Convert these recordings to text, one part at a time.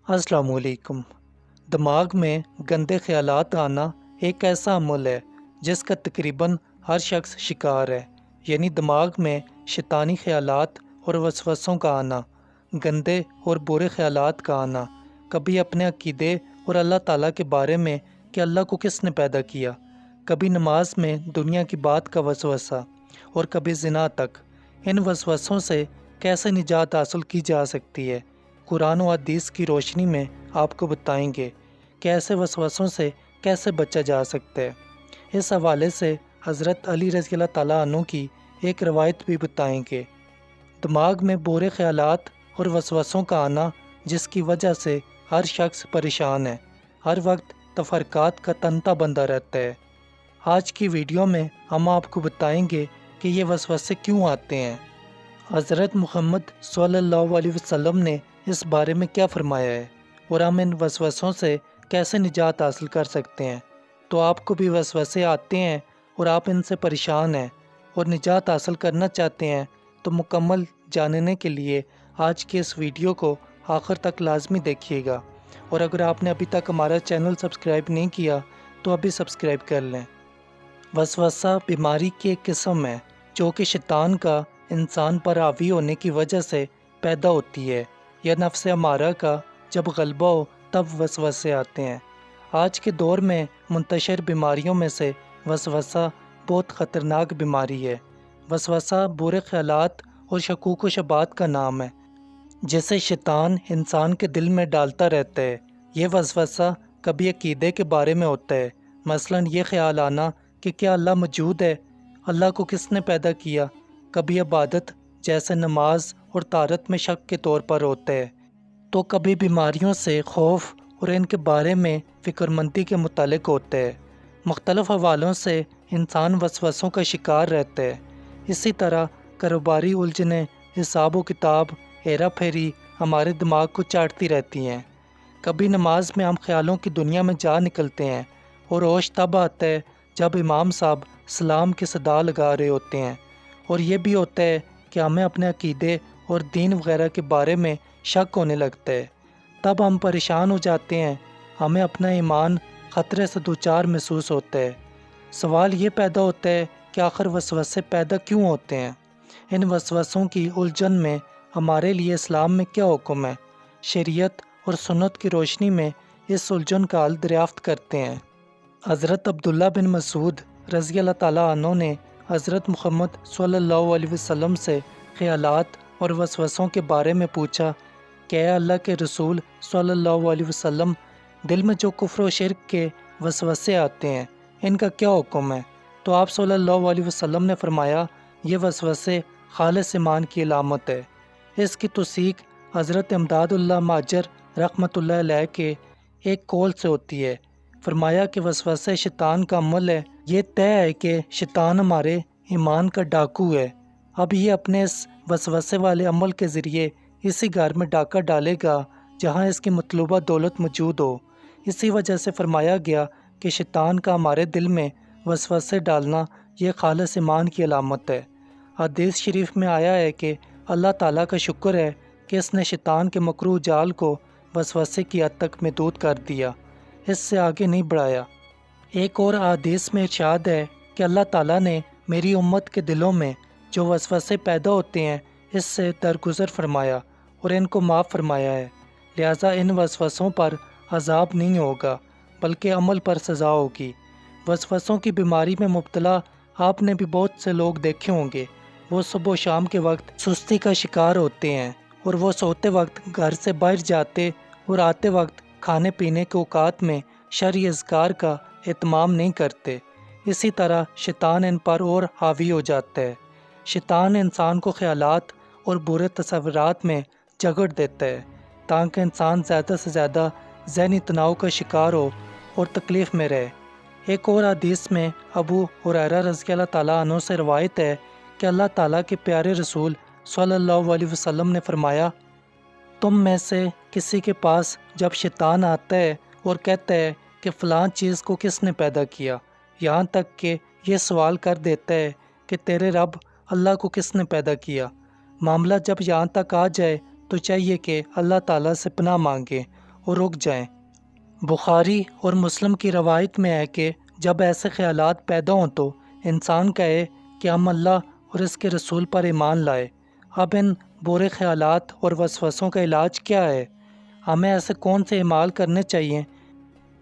अस्सलाम वालेकुम। दिमाग में गंदे ख्यालात आना एक ऐसा अमल है जिसका तकरीबन हर शख्स शिकार है। यानी दिमाग में शैतानी ख्यालात और वसवसों का आना, गंदे और बुरे ख्यालात का आना, कभी अपने अकीदे और अल्लाह ताला के बारे में कि अल्लाह को किसने पैदा किया, कभी नमाज में दुनिया की बात का वसवसा और कभी ज़िना तक। इन वसवसों से कैसे निजात हासिल की जा सकती है, कुरान और हदीस की रोशनी में आपको बताएंगे कि ऐसे वसवसों से कैसे बचा जा सकता है। इस हवाले से हज़रत अली रज़ी अल्लाह ताला अन्हु की एक रवायत भी बताएंगे। दिमाग में बुरे ख्यालात और वसवसों का आना जिसकी वजह से हर शख्स परेशान है, हर वक्त तफरकात का तंता बंधा रहता है। आज की वीडियो में हम आपको बताएंगे कि ये वसवसे क्यों आते हैं, हज़रत मुहम्मद सल्लल्लाहु अलैहि वसल्लम ने इस बारे में क्या फरमाया है और हम इन वसवसों से कैसे निजात हासिल कर सकते हैं। तो आपको भी वसवसे आते हैं और आप इनसे परेशान हैं और निजात हासिल करना चाहते हैं, तो मुकम्मल जानने के लिए आज के इस वीडियो को आखिर तक लाजमी देखिएगा। और अगर आपने अभी तक हमारा चैनल सब्सक्राइब नहीं किया तो अभी सब्सक्राइब कर लें। वसवसा बीमारी की एक किस्म है जो कि शैतान का इंसान पर हावी होने की वजह से पैदा होती है, या नफ्स अमारा का जब गलबा हो तब वसवसे आते हैं। आज के दौर में मुंतशिर बीमारियों में से वसवसा बहुत ख़तरनाक बीमारी है। वसवसा बुरे ख्यालात और शकूक व शबात का नाम है जिसे शैतान इंसान के दिल में डालता रहता है। ये वसवसा कभी अकीदे के बारे में होता है, मसलन ये ख्याल आना कि क्या अल्लाह मौजूद है, अल्लाह को किसने पैदा किया। कभी इबादत जैसे नमाज और तारत में शक के तौर पर होता है, तो कभी बीमारियों से खौफ और इनके बारे में फ़िक्रमंदी के मुतालिक होता है। मुख्तलिफ हवालों से इंसान वसवसों का शिकार रहता है। इसी तरह कारोबारी उलझने, हिसाब व किताब, हेरा फेरी हमारे दिमाग को चाटती रहती हैं। कभी नमाज में हम ख्यालों की दुनिया में जा निकलते हैं और होश तब आता है जब इमाम साहब सलाम की सदा लगा रहे होते हैं। और ये भी होता है कि हमें अपने अकीदे और दीन वगैरह के बारे में शक होने लगता है। तब हम परेशान हो जाते हैं, हमें अपना ईमान ख़तरे से दूचार महसूस होता है। सवाल ये पैदा होता है कि आखिर वसवसे पैदा क्यों होते हैं। इन वसवसों की उलझन में हमारे लिए इस्लाम में क्या हुक्म है, शरीयत और सुन्नत की रोशनी में इस उलझन का हल दरियाफ्त करते हैं। हज़रत अब्दुल्ला बिन मसूद रज़ी अल्लाह ताला अन्हु ने हज़रत मुहम्मद सल्लल्लाहु अलैहि वसल्लम से ख्यालात और वसवसों के बारे में पूछा कि ऐ अल्लाह के रसूल सल्लल्लाहु अलैहि वसल्लम, दिल में जो कुफ्र व शिर्क के वसवसे आते हैं इनका क्या हुक्म है। तो आप सल्लल्लाहु अलैहि वसल्लम ने फरमाया, ये वसवसे खालिस ईमान की अलामत है। इसकी तौसीक हज़रत इमदादुल्लाह माजर रहमतुल्लाह अलैह के एक कौल से होती है। फरमाया कि वसवसे शैतान का अमल है। ये तय है कि शैतान हमारे ईमान का डाकू है। अब ये अपने इस वसवसे वाले अमल के ज़रिए इसी घर में डाका डालेगा जहाँ इसकी मतलूबा दौलत मौजूद हो। इसी वजह से फरमाया गया कि शैतान का हमारे दिल में वसवसे डालना ये खालिस ईमान की अलामत है। हदीस शरीफ में आया है कि अल्लाह ताला का शुक्र है कि इसने शैतान के मकरूह जाल को वसवसे की हद तक महदूद कर दिया, इससे आगे नहीं बढ़ाया। एक और हदीस में इरशाद है कि अल्लाह ताला ने मेरी उम्मत के दिलों में जो वसवसे पैदा होते हैं इससे दरगुजर फरमाया और इनको माफ़ फरमाया है। लिहाजा इन वसवसों पर अजाब नहीं होगा बल्कि अमल पर सज़ा होगी। वसवसों की बीमारी में मुब्तला आपने भी बहुत से लोग देखे होंगे। वो सुबह शाम के वक्त सुस्ती का शिकार होते हैं और वो सोते वक्त घर से बाहर जाते और आते वक्त खाने पीने के औकात में शरई अज़कार का एहतमाम नहीं करते। इसी तरह शैतान इन पर और हावी हो जाता है। शैतान इंसान को ख्यालात और बुरे तसव्वुरात में जकड़ देता है ताकि इंसान ज़्यादा से ज़्यादा ज़हनी तनाव का शिकार हो और तकलीफ़ में रहे। एक और हदीस में अबू हुरैरा रज़ी अल्लाह ताला अन्हु से रवायत है कि अल्लाह ताला के प्यारे रसूल सल्लल्लाहु अलैहि वसल्लम ने फरमाया, तुम में से किसी के पास जब शैतान आता है और कहता है कि फ़लाँ चीज़ को किसने पैदा किया, यहाँ तक कि ये सवाल कर देता है कि तेरे रब अल्लाह को किसने पैदा किया, मामला जब यहाँ तक आ जाए तो चाहिए कि अल्लाह ताला से पनाह मांगे اور رک جائیں۔ بخاری اور مسلم کی روایت میں ہے کہ جب ایسے خیالات پیدا ہوں تو انسان کہے کہ ہم اللہ اور اس کے رسول پر ایمان لائے۔ اب ان برے خیالات اور وسوسوں کا علاج کیا ہے؟ ہمیں ایسے کون سے اعمال کرنے چاہیے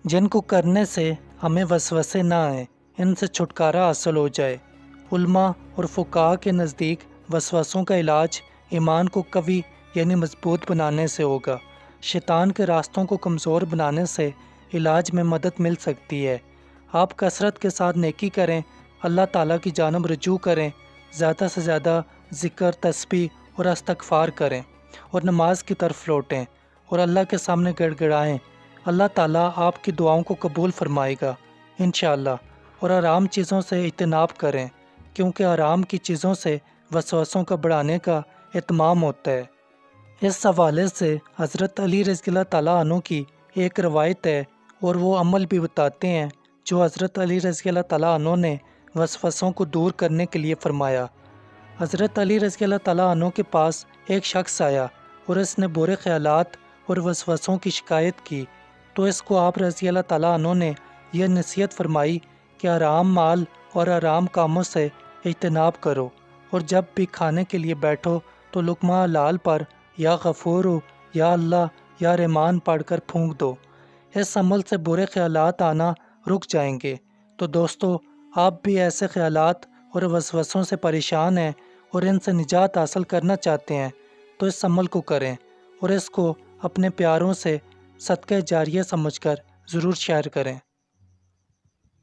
جن کو کرنے سے ہمیں وسوسے نہ آئیں، ان سے چھٹکارا حاصل ہو جائے۔ علماء اور فقہاء کے نزدیک وسوسوں کا علاج ایمان کو قوی یعنی مضبوط بنانے سے ہوگا۔ شیطان کے راستوں کو کمزور بنانے سے علاج میں مدد مل سکتی ہے۔ آپ کثرت کے ساتھ نیکی کریں، اللہ تعالیٰ کی جانب رجوع کریں، زیادہ سے زیادہ ذکر، تسبیح اور استغفار کریں اور نماز کی طرف لوٹیں اور اللہ کے سامنے گڑ گڑائیں۔ اللہ تعالیٰ آپ کی دعاؤں کو قبول فرمائے گا انشاءاللہ۔ اور حرام چیزوں سے اجتناب کریں کیونکہ حرام کی چیزوں سے وسوسوں کا بڑھانے کا اہتمام ہوتا ہے۔ اس حوالے سے حضرت علی رضی اللہ تعالیٰ عنہ کی ایک روایت ہے اور وہ عمل بھی بتاتے ہیں جو حضرت علی رضی اللہ تعالیٰ عنہ نے وسوسوں کو دور کرنے کے لیے فرمایا۔ حضرت علی رضی اللہ تعالیٰ عنہ کے پاس ایک شخص آیا اور اس نے برے خیالات اور وسوسوں کی شکایت کی تو اس کو آپ رضی اللہ تعالیٰ عنہ نے یہ نصیحت فرمائی کہ حرام مال اور حرام کاموں سے اجتناب کرو اور جب بھی کھانے کے لیے بیٹھو تو لقمہ حلال پر یا غفور یا اللہ یا رحمان پڑھ کر پھونک دو۔ اس عمل سے برے خیالات آنا رک جائیں گے۔ تو دوستو، آپ بھی ایسے خیالات اور وسوسوں سے پریشان ہیں اور ان سے نجات حاصل کرنا چاہتے ہیں تو اس عمل کو کریں اور اس کو اپنے پیاروں سے صدقہ جاریہ سمجھ کر ضرور شیئر کریں۔